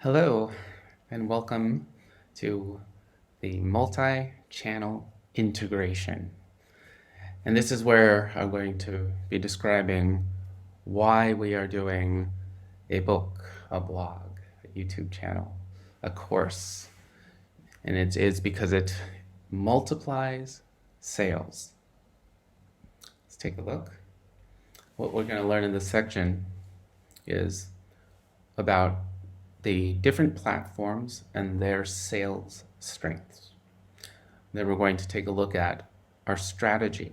Hello, and welcome to the multi-channel integration. And this is where I'm going to be describing why we are doing a book, a blog, a YouTube channel, a course. And it is because it multiplies sales. Let's take a look. What we're going to learn in this section is about the different platforms and their sales strengths. Then we're going to take a look at our strategy.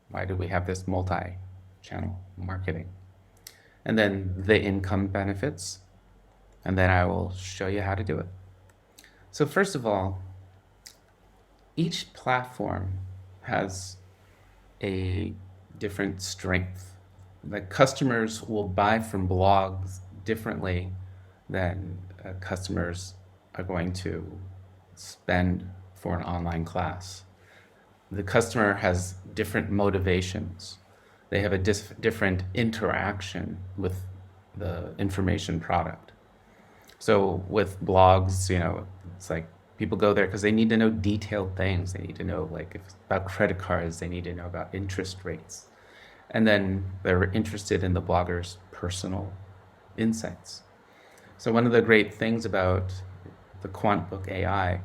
Why do we have this multi-channel marketing? And then the income benefits, and then I will show you how to do it. So first of all, each platform has a different strength. The customers will buy from blogs differently than customers are going to spend for an online class. The customer has different motivations. They have a different interaction with the information product. So with blogs, it's like people go there because they need to know detailed things. They need to know about credit cards. They need to know about interest rates. And then they're interested in the blogger's personal insights. So one of the great things about the QuantBook AI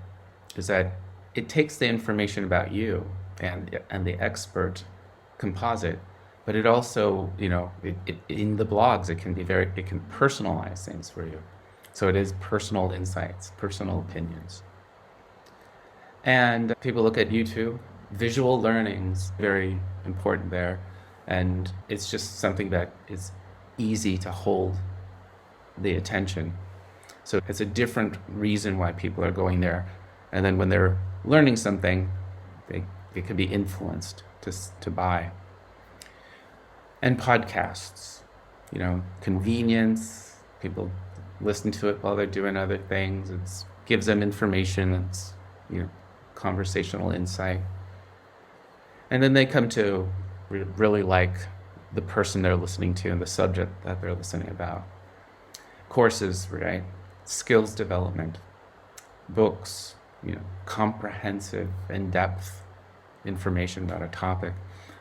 is that it takes the information about you and the expert composite, but it also, in the blogs, it can personalize things for you. So it is personal insights, personal opinions. And people look at YouTube, visual learning's very important there. And it's just something that is easy to hold the attention. So it's a different reason why people are going there. And then when they're learning something, they can be influenced to buy. And podcasts, convenience, people listen to it while they're doing other things. It gives them information. It's, conversational insight. And then they come to really like the person they're listening to and the subject that they're listening about. Courses, right? Skills development, books, comprehensive, in-depth information about a topic.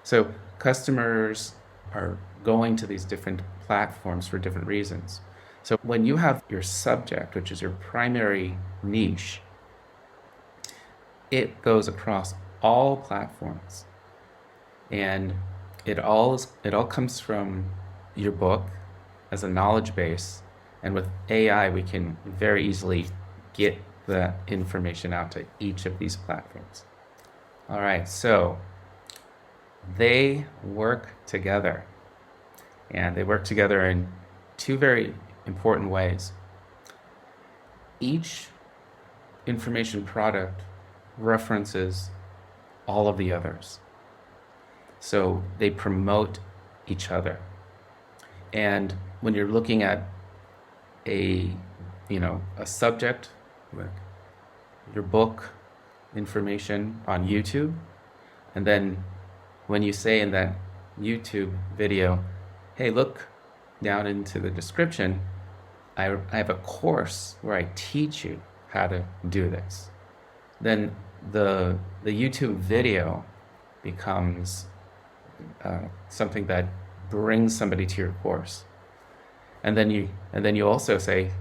So customers are going to these different platforms for different reasons. So when you have your subject, which is your primary niche, it goes across all platforms. And it all comes from your book as a knowledge base. And with AI, we can very easily get the information out to each of these platforms. All right, so they work together. And they work together in two very important ways. Each information product references all of the others. So they promote each other. And when you're looking at a subject, like your book information on YouTube, and then when you say in that YouTube video, hey, look down into the description, I have a course where I teach you how to do this. Then the YouTube video becomes something that brings somebody to your course. And then you also say,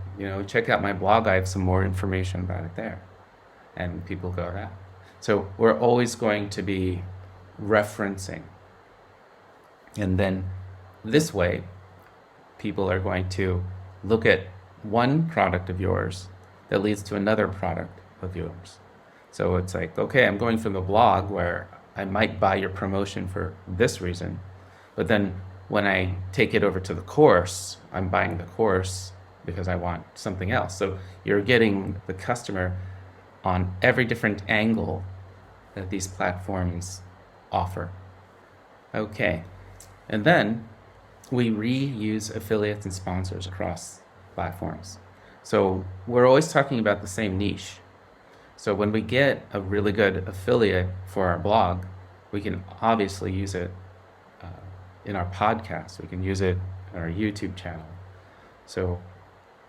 check out my blog. I have some more information about it there. And people go to that. So we're always going to be referencing. And then this way, people are going to look at one product of yours that leads to another product of yours. So it's like, okay, I'm going from the blog where I might buy your promotion for this reason, but then when I take it over to the course, I'm buying the course because I want something else. So you're getting the customer on every different angle that these platforms offer. Okay, and then we reuse affiliates and sponsors across platforms. So we're always talking about the same niche. So when we get a really good affiliate for our blog, we can obviously use it in our podcast. We can use it on our YouTube channel. So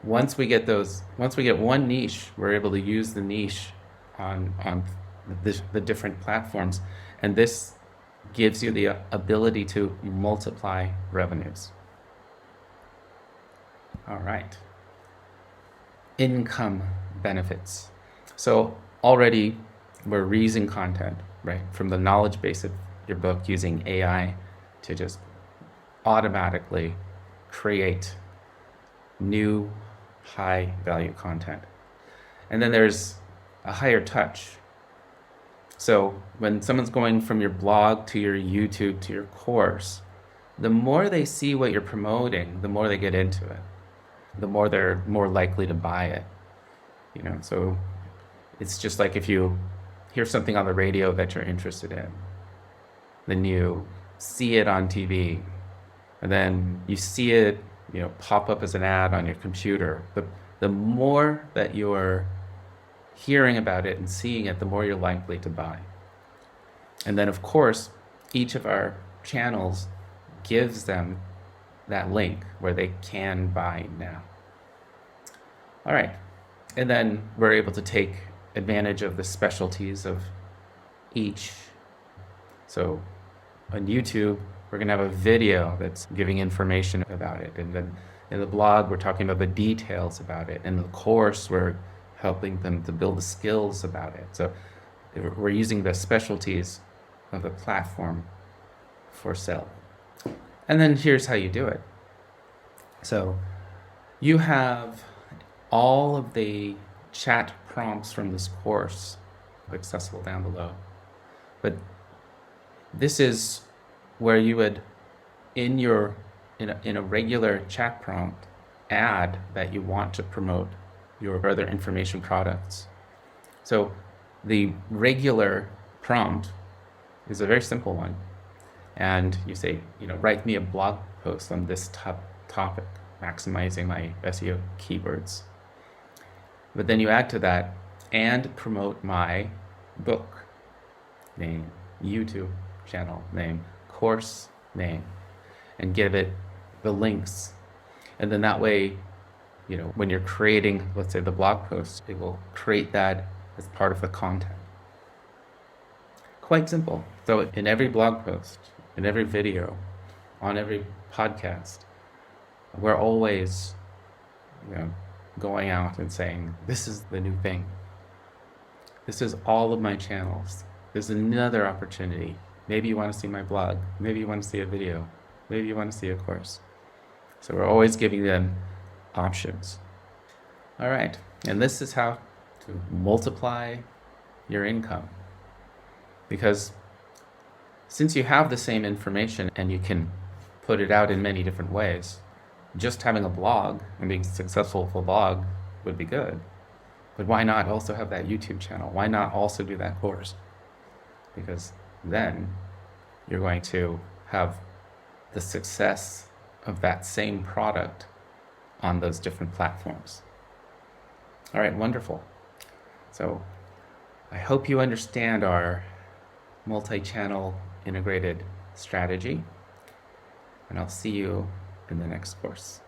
once we get one niche, we're able to use the niche on the different platforms, and this gives you the ability to multiply revenues. All right. Income benefits. So already we're reusing content, right? From the knowledge base of your book, using AI to just automatically create new high value content. And then there's a higher touch. So when someone's going from your blog to your YouTube to your course, the more they see what you're promoting, the more they get into it, the more they're more likely to buy it. So it's just like if you hear something on the radio that you're interested in, then you see it on TV, and then you see it, pop up as an ad on your computer. The more that you're hearing about it and seeing it, the more you're likely to buy. And then, of course, each of our channels gives them that link where they can buy now. All right. And then we're able to take advantage of the specialties of each. So on YouTube, we're going to have a video that's giving information about it. And then in the blog, we're talking about the details about it. In the course, we're helping them to build the skills about it. So we're using the specialties of the platform for sale. And then here's how you do it. So you have all of the chat prompts from this course accessible down below. But this is where you would, in a regular chat prompt, add that you want to promote your other information products. So the regular prompt is a very simple one. And you say, write me a blog post on this topic, maximizing my SEO keywords. But then you add to that, and promote my book name, YouTube channel name, course name, and give it the links. And then that way, when you're creating, let's say, the blog post, it will create that as part of the content. Quite simple. So in every blog post, in every video, on every podcast, we're always, going out and saying, this is the new thing. This is all of my channels. There's another opportunity. Maybe you want to see my blog. Maybe you want to see a video. Maybe you want to see a course. So we're always giving them options. All right. And this is how to multiply your income. Because since you have the same information and you can put it out in many different ways, just having a blog and being successful with a blog would be good. But why not also have that YouTube channel? Why not also do that course? Because then you're going to have the success of that same product on those different platforms. All right, wonderful. So I hope you understand our multi-channel integrated strategy, and I'll see you in the next course.